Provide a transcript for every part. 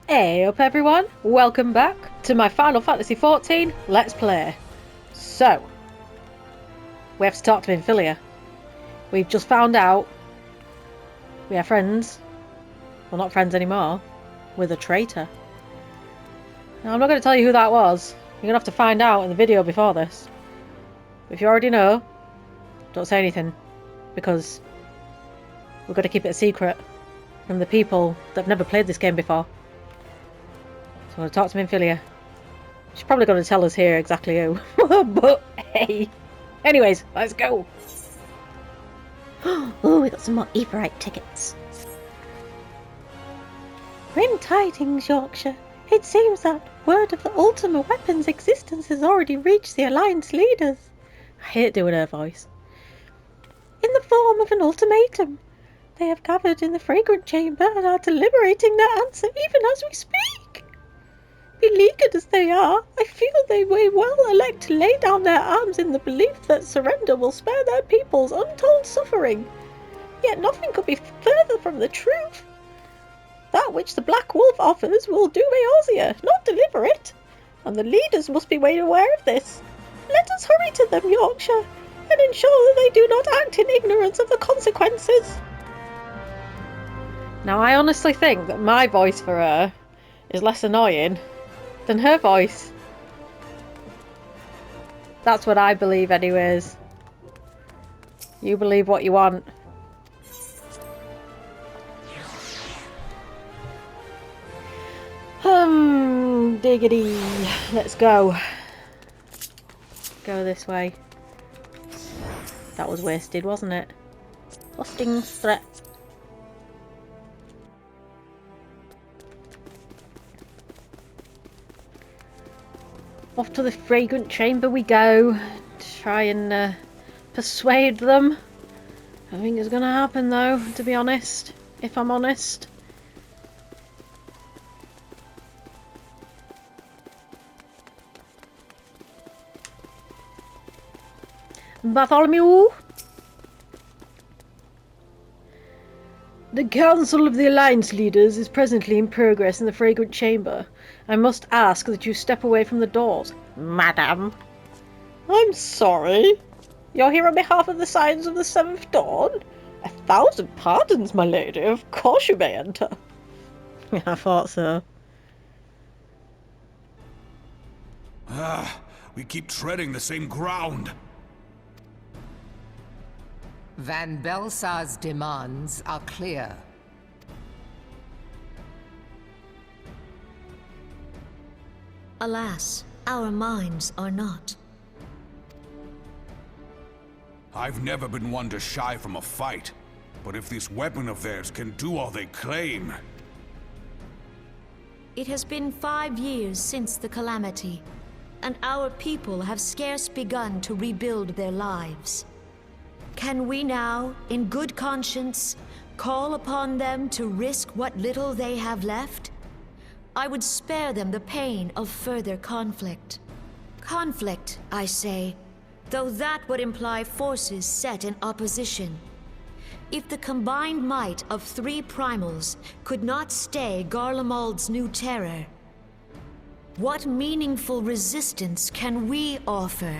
Hey up everyone, welcome back to my Final Fantasy XIV Let's Play. So, we have to talk to Infilia. We've just found out we are friends, well not friends anymore, with a traitor. Now I'm not going to tell you who that was, you're going to have to find out in the video before this. If you already know, don't say anything, because we've got to keep it a secret from the people that have never played this game before. So I'm going to talk to Minfilia. She's probably going to tell us here exactly who. But hey. Anyways, let's go. Oh, we got some more Everite tickets. Grim tidings, Yorkshire. It seems that word of the ultimate weapon's existence has already reached the Alliance leaders. I hate doing her voice. In the form of an ultimatum. They have gathered in the fragrant chamber and are deliberating their answer even as we speak. Beleaguered as they are, I feel they may well elect to lay down their arms in the belief that surrender will spare their peoples untold suffering. Yet nothing could be further from the truth. That which the Black Wolf offers will do Eorzea, not deliver it. And the leaders must be made aware of this. Let us hurry to them, Yorkshire, and ensure that they do not act in ignorance of the consequences. Now I honestly think that my voice for her is less annoying than her voice. That's what I believe anyways. You believe what you want. Diggity. Let's go. Go this way. That was wasted, wasn't it? Busting threat. Off to the fragrant chamber we go. Try and persuade them. I think it's gonna happen though, to be honest. If I'm honest. Bartholomew! The Council of the Alliance Leaders is presently in progress in the Fragrant Chamber. I must ask that you step away from the doors. Madam. I'm sorry. You're here on behalf of the Scions of the Seventh Dawn? 1,000 pardons, my lady. Of course you may enter. Yeah, I thought so. We keep treading the same ground. Van Belsar's demands are clear. Alas, our minds are not. I've never been one to shy from a fight, but if this weapon of theirs can do all they claim... It has been 5 years since the calamity, and our people have scarce begun to rebuild their lives. Can we now, in good conscience, call upon them to risk what little they have left? I would spare them the pain of further conflict. Conflict, I say, though that would imply forces set in opposition. If the combined might of 3 primals could not stay Garlemald's new terror, what meaningful resistance can we offer?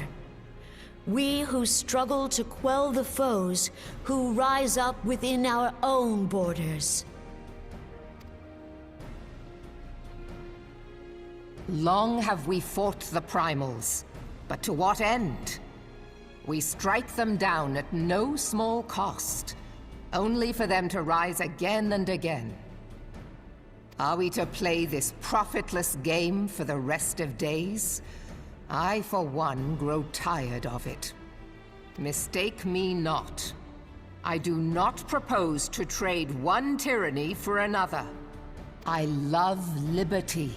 We who struggle to quell the foes who rise up within our own borders. Long have we fought the primals, but to what end? We strike them down at no small cost, only for them to rise again and again. Are we to play this profitless game for the rest of days? I, for one, grow tired of it. Mistake me not. I do not propose to trade one tyranny for another. I love liberty.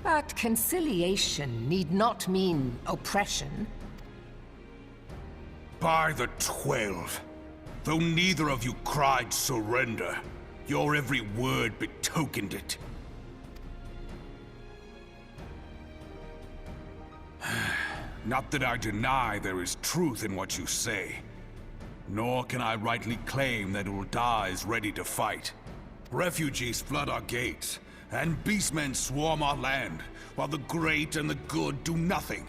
But conciliation need not mean oppression. By the 12, though neither of you cried surrender, your every word betokened it. Not that I deny there is truth in what you say, nor can I rightly claim that Ul'dah is ready to fight. Refugees flood our gates, and beastmen swarm our land, while the great and the good do nothing.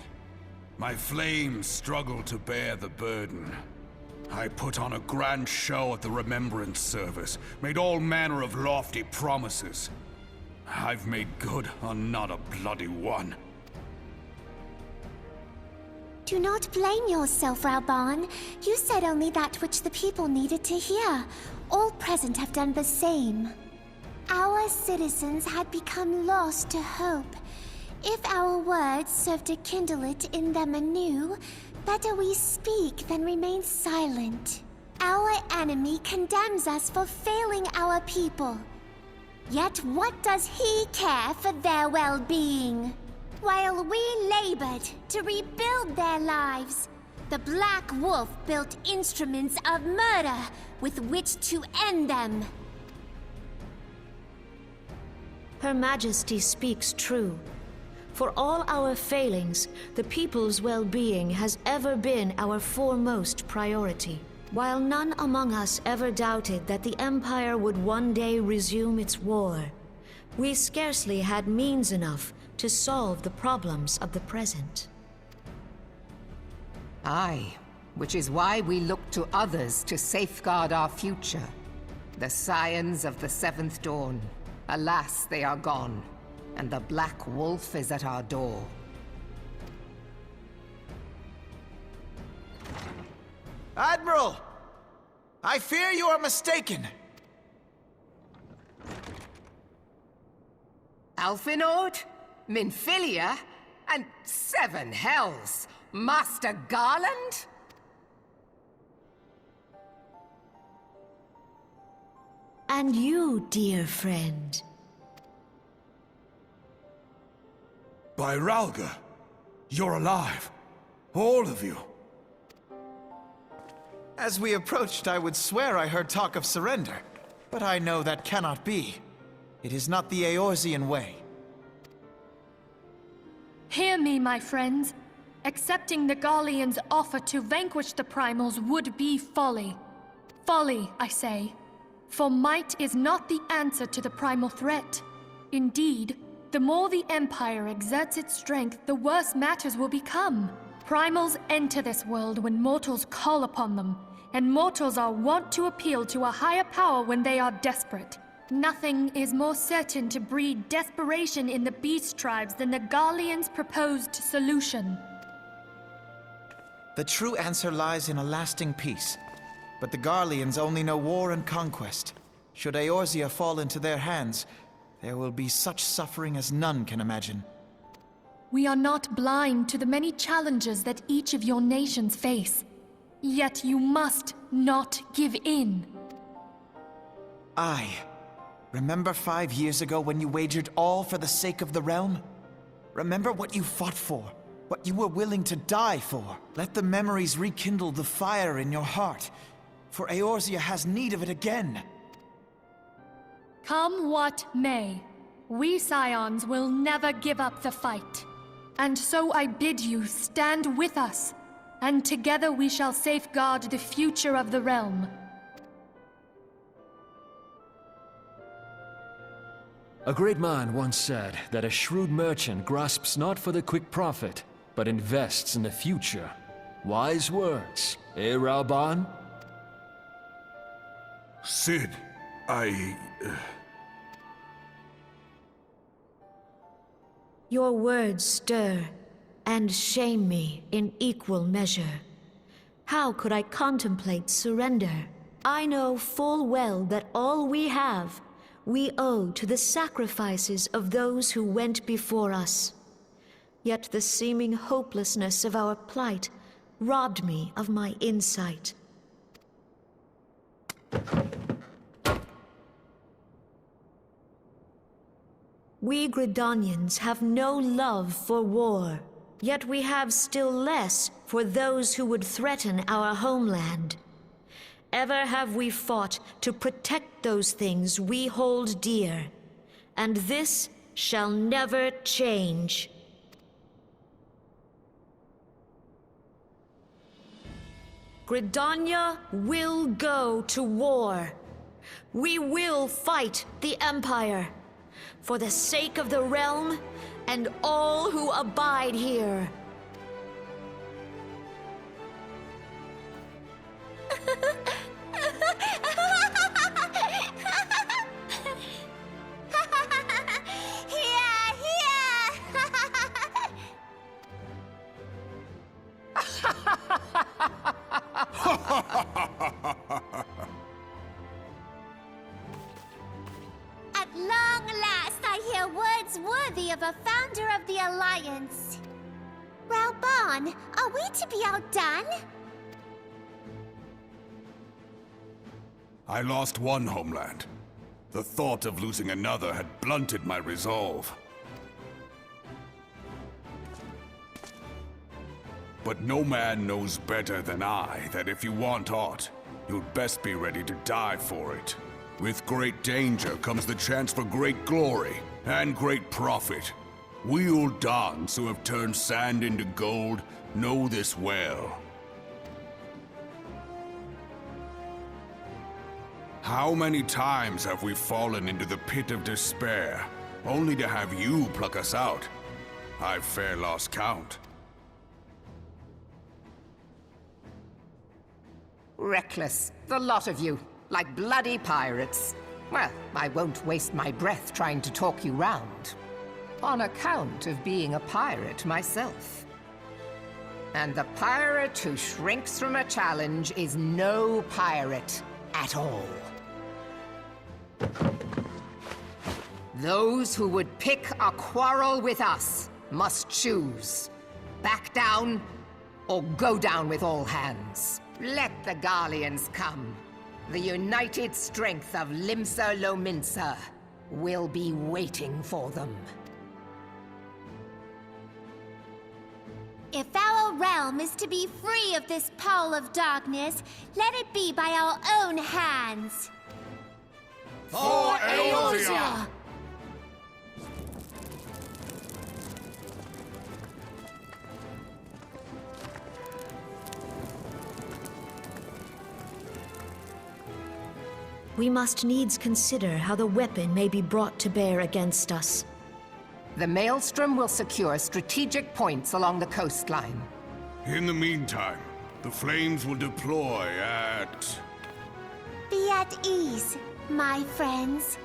My flames struggle to bear the burden. I put on a grand show at the Remembrance Service, made all manner of lofty promises. I've made good on not a bloody one. Do not blame yourself, Raoban. You said only that which the people needed to hear. All present have done the same. Our citizens had become lost to hope. If our words serve to kindle it in them anew, better we speak than remain silent. Our enemy condemns us for failing our people. Yet what does he care for their well-being? While we labored to rebuild their lives, the Black Wolf built instruments of murder with which to end them. Her Majesty speaks true. For all our failings, the people's well-being has ever been our foremost priority. While none among us ever doubted that the Empire would one day resume its war, we scarcely had means enough to solve the problems of the present. Aye, which is why we look to others to safeguard our future. The Scions of the Seventh Dawn. Alas, they are gone, and the Black Wolf is at our door. Admiral! I fear you are mistaken. Alphinord? Minfilia? And seven hells! Master Garland? And you, dear friend. By Ralga, you're alive. All of you. As we approached, I would swear I heard talk of surrender. But I know that cannot be. It is not the Eorzean way. Hear me, my friends. Accepting the Garleans' offer to vanquish the Primals would be folly. Folly, I say. For might is not the answer to the Primal threat. Indeed, the more the Empire exerts its strength, the worse matters will become. Primals enter this world when mortals call upon them, and mortals are wont to appeal to a higher power when they are desperate. Nothing is more certain to breed desperation in the beast tribes than the Garleans' proposed solution. The true answer lies in a lasting peace. But the Garleans only know war and conquest. Should Eorzea fall into their hands, there will be such suffering as none can imagine. We are not blind to the many challenges that each of your nations face. Yet you must not give in. Aye. Remember 5 years ago when you wagered all for the sake of the realm? Remember what you fought for, what you were willing to die for. Let the memories rekindle the fire in your heart, for Eorzea has need of it again. Come what may, we Scions will never give up the fight. And so I bid you stand with us, and together we shall safeguard the future of the realm. A great man once said that a shrewd merchant grasps not for the quick profit, but invests in the future. Wise words, eh, Raoban? Sid, Your words stir and shame me in equal measure. How could I contemplate surrender? I know full well that all we have, we owe to the sacrifices of those who went before us. Yet the seeming hopelessness of our plight robbed me of my insight. We Gridanians have no love for war, yet we have still less for those who would threaten our homeland. Ever have we fought to protect those things we hold dear, and this shall never change. Gridania will go to war. We will fight the Empire. For the sake of the realm and all who abide here. At long last, I hear words worthy of a founder of the Alliance. Raubon, are we to be outdone? I lost one homeland. The thought of losing another had blunted my resolve. But no man knows better than I that if you want aught, you'd best be ready to die for it. With great danger comes the chance for great glory and great profit. We Uldans who have turned sand into gold know this well. How many times have we fallen into the pit of despair, only to have you pluck us out? I've fair lost count. Reckless, the lot of you, like bloody pirates. Well, I won't waste my breath trying to talk you round. On account of being a pirate myself. And the pirate who shrinks from a challenge is no pirate at all. Those who would pick a quarrel with us must choose. Back down, or go down with all hands. Let the Garleans come. The united strength of Limsa Lominsa will be waiting for them. If our realm is to be free of this pall of darkness, let it be by our own hands. For Eorzea! We must needs consider how the weapon may be brought to bear against us. The Maelstrom will secure strategic points along the coastline. In the meantime, the flames will deploy at... Be at ease, my friends.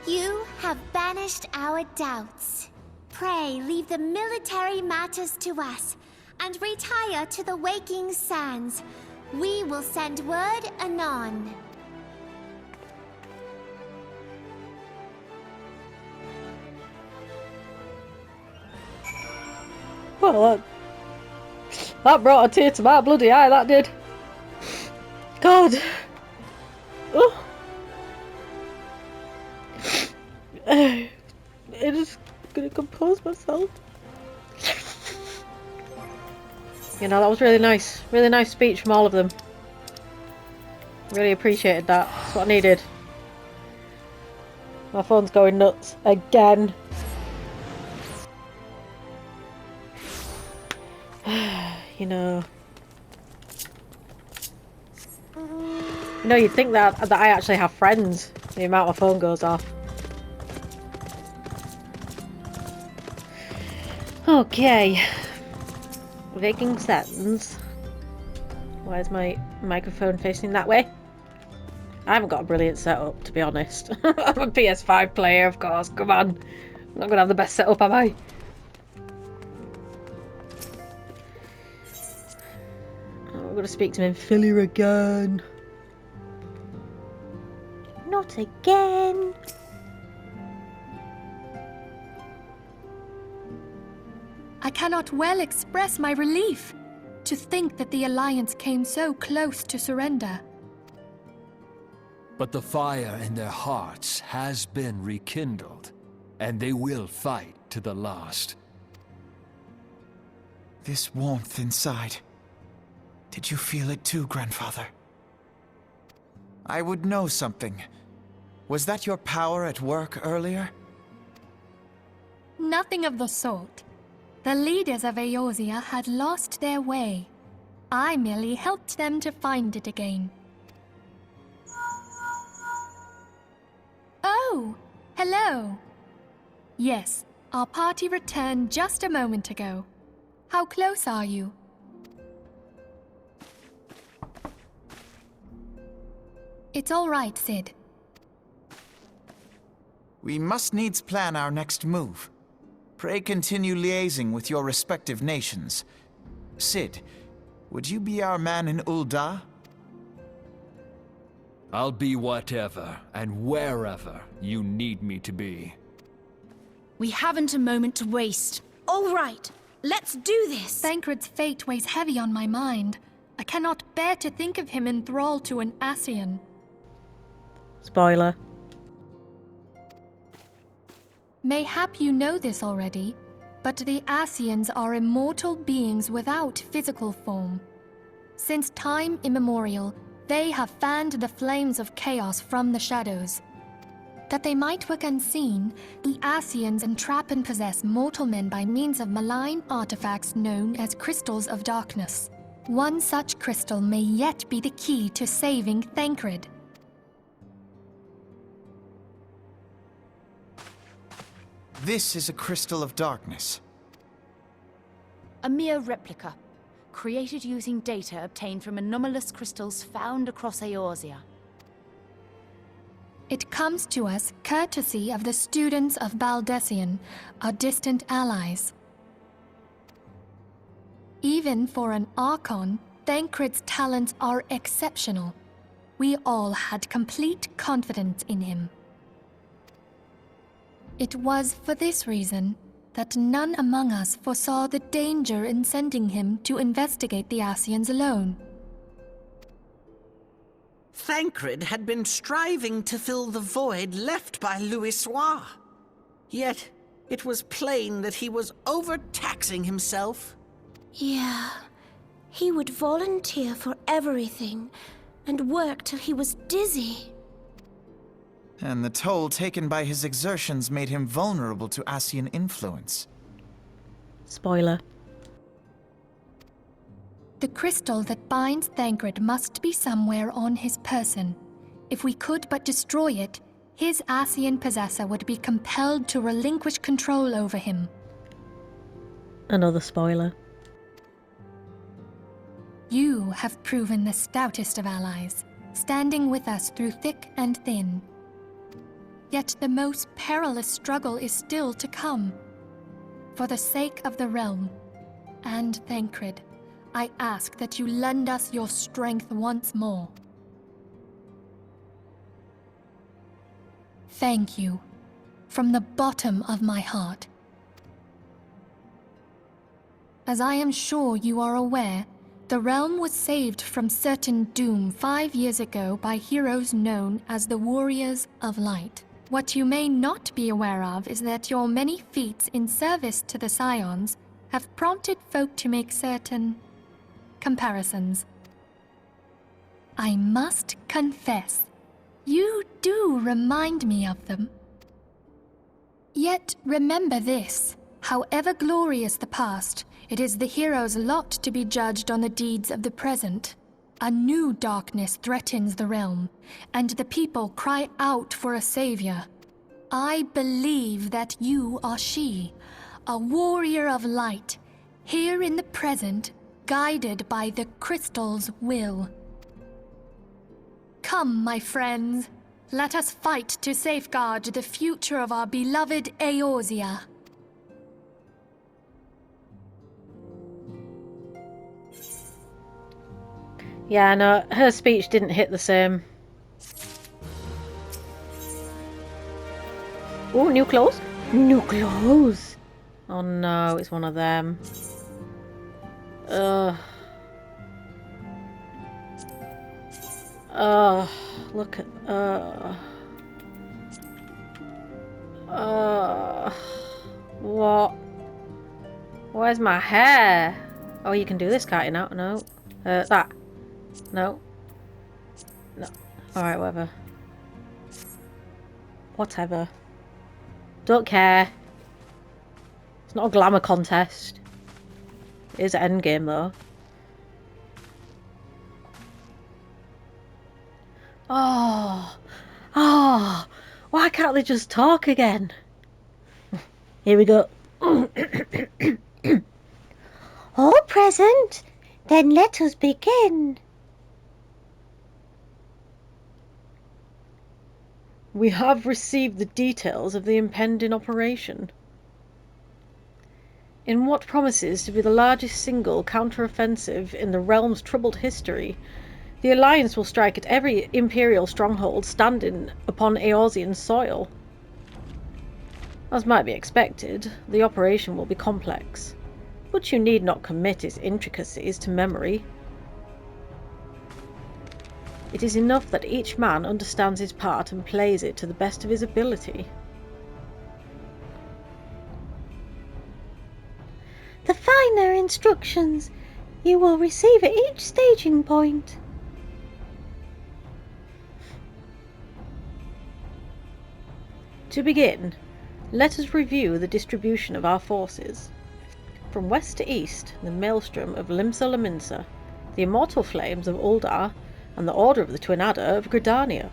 You have banished our doubts. Pray leave the military matters to us, and retire to the waking sands. We will send word anon. Well, that brought a tear to my bloody eye, that did. God. Oh. I'm just gonna compose myself. You know, that was really nice. Really nice speech from all of them. Really appreciated that. That's what I needed. My phone's going nuts again. You know, you'd think that I actually have friends. The amount my phone goes off. Okay, Viking Sands. Why is my microphone facing that way? I haven't got a brilliant setup, to be honest. I'm a PS5 player, of course. Come on, I'm not gonna have the best setup, am I? I'm gonna speak to him in Philly again. Not again. I cannot well express my relief to think that the Alliance came so close to surrender. But the fire in their hearts has been rekindled, and they will fight to the last. This warmth inside. Did you feel it too, Grandfather? I would know something. Was that your power at work earlier? Nothing of the sort. The leaders of Eorzea had lost their way. I merely helped them to find it again. Oh, hello. Yes, our party returned just a moment ago. How close are you? It's all right, Sid. We must needs plan our next move. Pray continue liaising with your respective nations. Sid, would you be our man in Ul'dah? I'll be whatever and wherever you need me to be. We haven't a moment to waste. All right, let's do this! Thancred's fate weighs heavy on my mind. I cannot bear to think of him in thrall to an Ascian. Spoiler. Mayhap you know this already, but the Ascians are immortal beings without physical form. Since time immemorial, they have fanned the flames of chaos from the shadows. That they might work unseen, the Ascians entrap and possess mortal men by means of malign artifacts known as crystals of darkness. One such crystal may yet be the key to saving Thancred. This is a crystal of darkness. A mere replica, created using data obtained from anomalous crystals found across Eorzea. It comes to us courtesy of the students of Baldessian, our distant allies. Even for an Archon, Thancred's talents are exceptional. We all had complete confidence in him. It was for this reason that none among us foresaw the danger in sending him to investigate the Ascians alone. Thancred had been striving to fill the void left by Louisoix. Yet, it was plain that he was overtaxing himself. Yeah, he would volunteer for everything and work till he was dizzy. And the toll taken by his exertions made him vulnerable to Ascian influence. Spoiler. The crystal that binds Thancred must be somewhere on his person. If we could but destroy it, his Ascian possessor would be compelled to relinquish control over him. Another spoiler. You have proven the stoutest of allies, standing with us through thick and thin. Yet the most perilous struggle is still to come. For the sake of the realm, and Thancred, I ask that you lend us your strength once more. Thank you, from the bottom of my heart. As I am sure you are aware, the realm was saved from certain doom 5 years ago by heroes known as the Warriors of Light. What you may not be aware of is that your many feats in service to the Scions have prompted folk to make certain comparisons. I must confess, you do remind me of them. Yet remember this, however glorious the past, it is the hero's lot to be judged on the deeds of the present. A new darkness threatens the realm, and the people cry out for a savior. I believe that you are she, a warrior of light, here in the present, guided by the crystal's will. Come, my friends, let us fight to safeguard the future of our beloved Eorzea. Yeah, no, her speech didn't hit the same. Oh, new clothes? New clothes! Oh no, it's one of them. Ugh. Oh, look at... What? Where's my hair? Oh, you can do this, can't you now? No. That. No. No. Alright, whatever. Whatever. Don't care. It's not a glamour contest. It is an endgame, though. Oh. Oh. Why can't they just talk again? Here we go. All present? Then let us begin. We have received the details of the impending operation. In what promises to be the largest single counter-offensive in the realm's troubled history, the Alliance will strike at every Imperial stronghold standing upon Eorzean soil. As might be expected, the operation will be complex, but you need not commit its intricacies to memory. It is enough that each man understands his part and plays it to the best of his ability. The finer instructions you will receive at each staging point. To begin, let us review the distribution of our forces. From west to east, the maelstrom of Limsa Lominsa, the immortal flames of Uldar, and the Order of the Twin Adder of Gridania.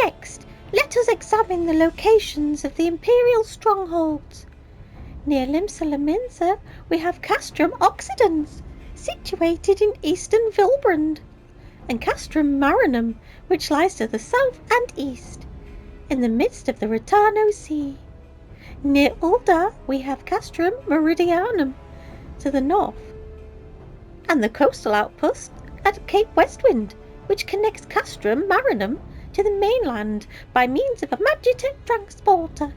Next, let us examine the locations of the Imperial strongholds. Near Limsa Lominsa, we have Castrum Occidens, situated in eastern Vilbrand, and Castrum Marinum, which lies to the south and east, in the midst of the Rotano Sea. Near Uldar, we have Castrum Meridianum, to the north, and the coastal outpost at Cape Westwind, which connects Castrum Marinum to the mainland by means of a Magitech transporter.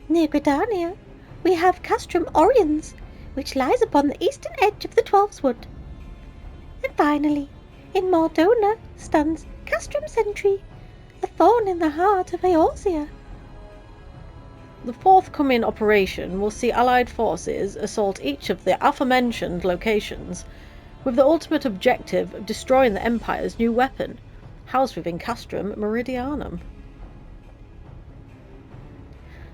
Near Gridania, we have Castrum Oriens, which lies upon the eastern edge of the Twelveswood. And finally, in Mordona stands Castrum Sentry, a thorn in the heart of Eorzea. The forthcoming operation will see Allied forces assault each of the aforementioned locations, with the ultimate objective of destroying the Empire's new weapon, housed within Castrum Meridianum.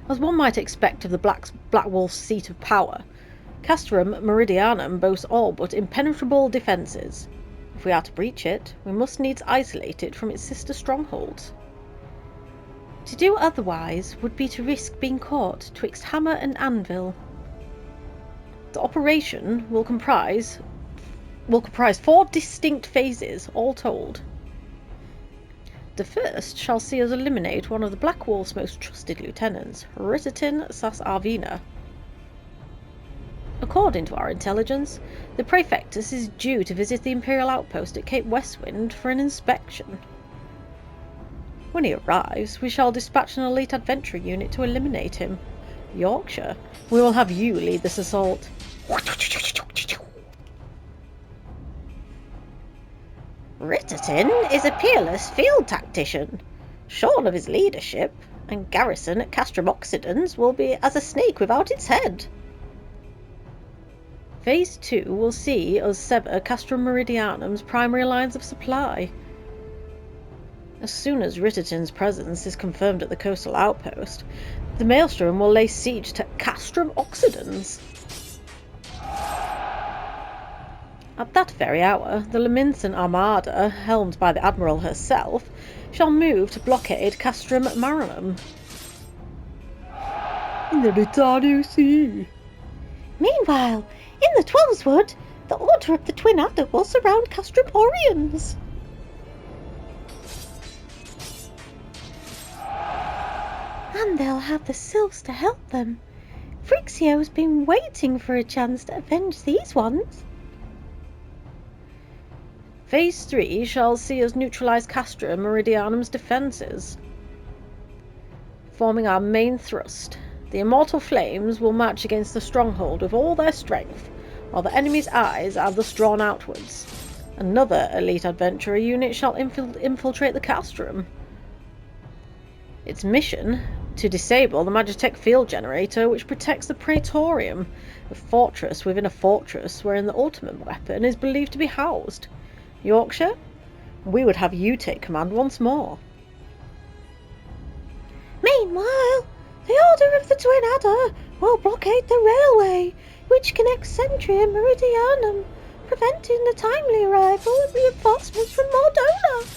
As one might expect of the Black Wolf's seat of power, Castrum Meridianum boasts all but impenetrable defences. If we are to breach it, we must needs isolate it from its sister strongholds. To do otherwise would be to risk being caught twixt hammer and anvil. The operation will comprise 4 distinct phases, all told. The first shall see us eliminate one of the Black Wolf's most trusted lieutenants, Rititin Sas Arvina. According to our intelligence, the Praefectus is due to visit the Imperial outpost at Cape Westwind for an inspection. When he arrives, we shall dispatch an elite adventurer unit to eliminate him. Yorkshire, we will have you lead this assault. Rititin is a peerless field tactician. Shorn of his leadership, and garrison at Castrum Occidens will be as a snake without its head. Phase 2 will see us sever Castrum Meridianum's primary lines of supply. As soon as Rititin's presence is confirmed at the coastal outpost, the Maelstrom will lay siege to Castrum Occidens. At that very hour, the Lominsan Armada, helmed by the Admiral herself, shall move to blockade Castrum Marinum. In the Rotano Sea. Meanwhile, in the Twelveswood, the Order of the Twin Adder will surround Castrum Oriens. And they'll have the sylphs to help them. Phrixio's been waiting for a chance to avenge these ones. Phase 3 shall see us neutralise Castrum Meridianum's defences. Forming our main thrust, the Immortal Flames will march against the stronghold with all their strength, while the enemy's eyes are thus drawn outwards. Another elite adventurer unit shall infiltrate the Castrum. Its mission: to disable the Magitech field generator which protects the Praetorium, a fortress within a fortress wherein the ultimate weapon is believed to be housed. Yorkshire, we would have you take command once more. Meanwhile, the Order of the Twin Adder will blockade the railway which connects Sentry and Meridianum, preventing the timely arrival of reinforcements from Mordona.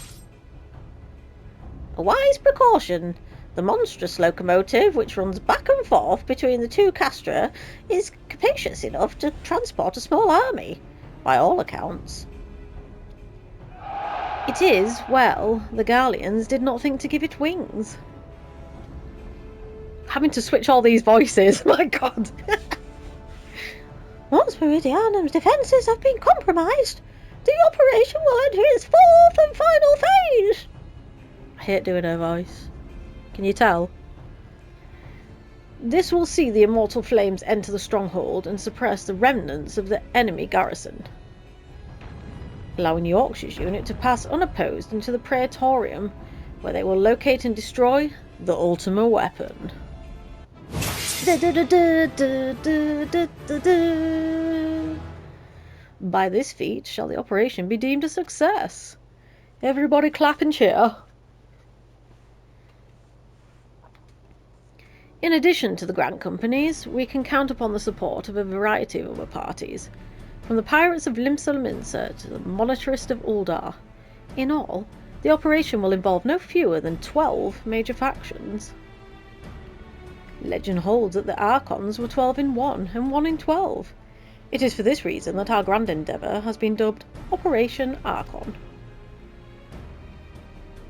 A wise precaution. The monstrous locomotive, which runs back and forth between the two castra, is capacious enough to transport a small army, by all accounts. It is, well, the Gallians did not think to give it wings. Having to switch all these voices, my god. Once Meridianum's defences have been compromised, the operation will enter its fourth and final phase. I hate doing her voice. Can you tell? This will see the immortal flames enter the stronghold and suppress the remnants of the enemy garrison, allowing Yorkshire's unit to pass unopposed into the Praetorium, where they will locate and destroy the ultimate weapon. By this feat shall the operation be deemed a success. Everybody clap and cheer. In addition to the Grand Companies, we can count upon the support of a variety of other parties, from the pirates of Limsa to the monetarist of Uldar. In all, the operation will involve no fewer than 12 major factions. Legend holds that the Archons were 12 in 1 and 1 in 12. It is for this reason that our grand endeavour has been dubbed Operation Archon.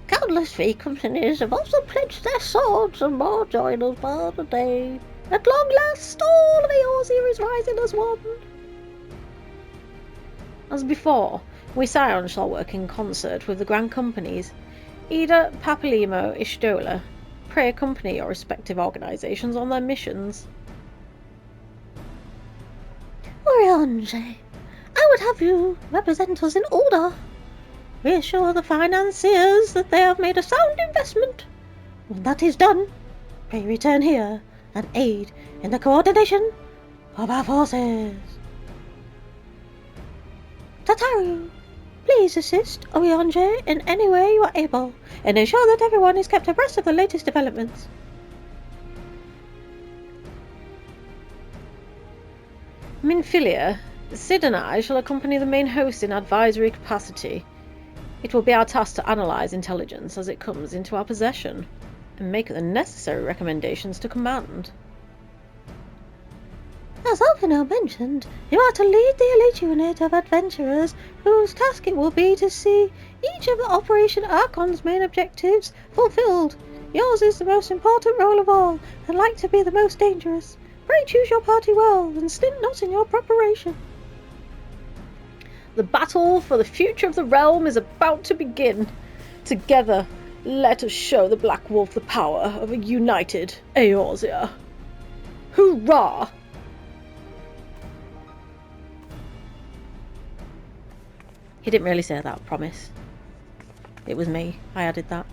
Countless free companies have also pledged their swords and more join us by the day. At long last, all of Eorzea is rising as one. As before, we Scions shall work in concert with the Grand Companies, either Papalimo, Ishtola, pray accompany your respective organisations on their missions. Eorzea, I would have you represent us in Uldar. Reassure the financiers that they have made a sound investment. When that is done, pray return here and aid in the coordination of our forces. Tataru, please assist Eorzea in any way you are able, and ensure that everyone is kept abreast of the latest developments. Minfilia, Sid and I shall accompany the main host in advisory capacity. It will be our task to analyse intelligence as it comes into our possession, and make the necessary recommendations to command. As Alpino mentioned, you are to lead the elite unit of adventurers whose task it will be to see each of the Operation Archon's main objectives fulfilled. Yours is the most important role of all, and like to be the most dangerous. Pray choose your party well, and stint not in your preparation. The battle for the future of the realm is about to begin. Together, let us show the Black Wolf the power of a united Eorzea. Hoorah! He didn't really say that, I promise. It was me. I added that.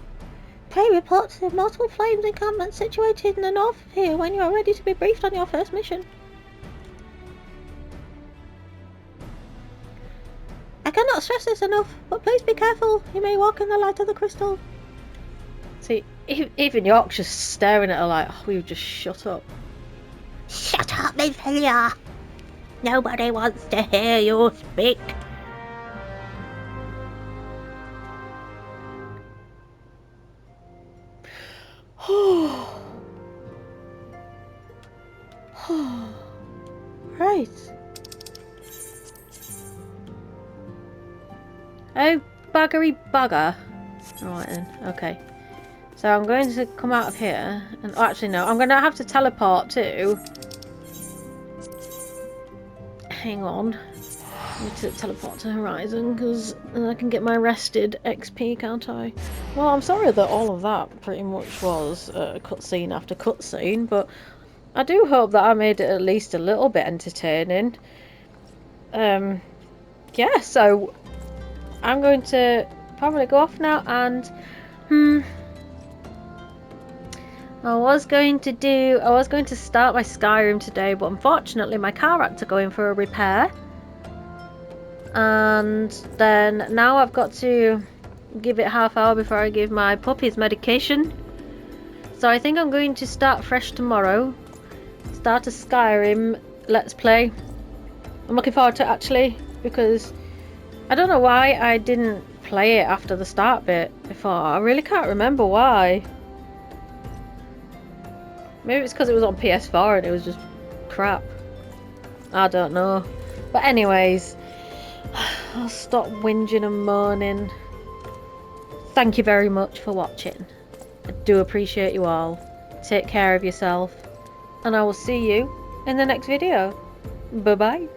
Pray report to the Immortal Flames encampment situated in the north of here when you are ready to be briefed on your first mission. I cannot stress this enough, but please be careful. You may walk in the light of the crystal. See, even Yorkshire's staring at her like, oh, we just shut up. Shut up, Miss Helia. Nobody wants to hear you speak. Right. Oh, buggery bugger. Alright then, okay. So I'm going to come out of here, and actually no, I'm going to have to teleport to... Hang on. I need to teleport to Horizon, because then I can get my rested XP, can't I? Well, I'm sorry that all of that pretty much was cutscene after cutscene, but I do hope that I made it at least a little bit entertaining. Yeah, so I'm going to probably go off now, and I was going to start my Skyrim today, but unfortunately my car had to go in for a repair, and then now I've got to give it half hour before I give my puppies medication. So I think I'm going to start fresh tomorrow, start a Skyrim Let's Play. I'm looking forward to it actually, because I don't know why I didn't play it after the start bit. I thought, I really can't remember why. Maybe it's because it was on PS4 and it was just crap. I don't know. But anyways, I'll stop whinging and moaning. Thank you very much for watching. I do appreciate you all. Take care of yourself. And I will see you in the next video. Bye bye.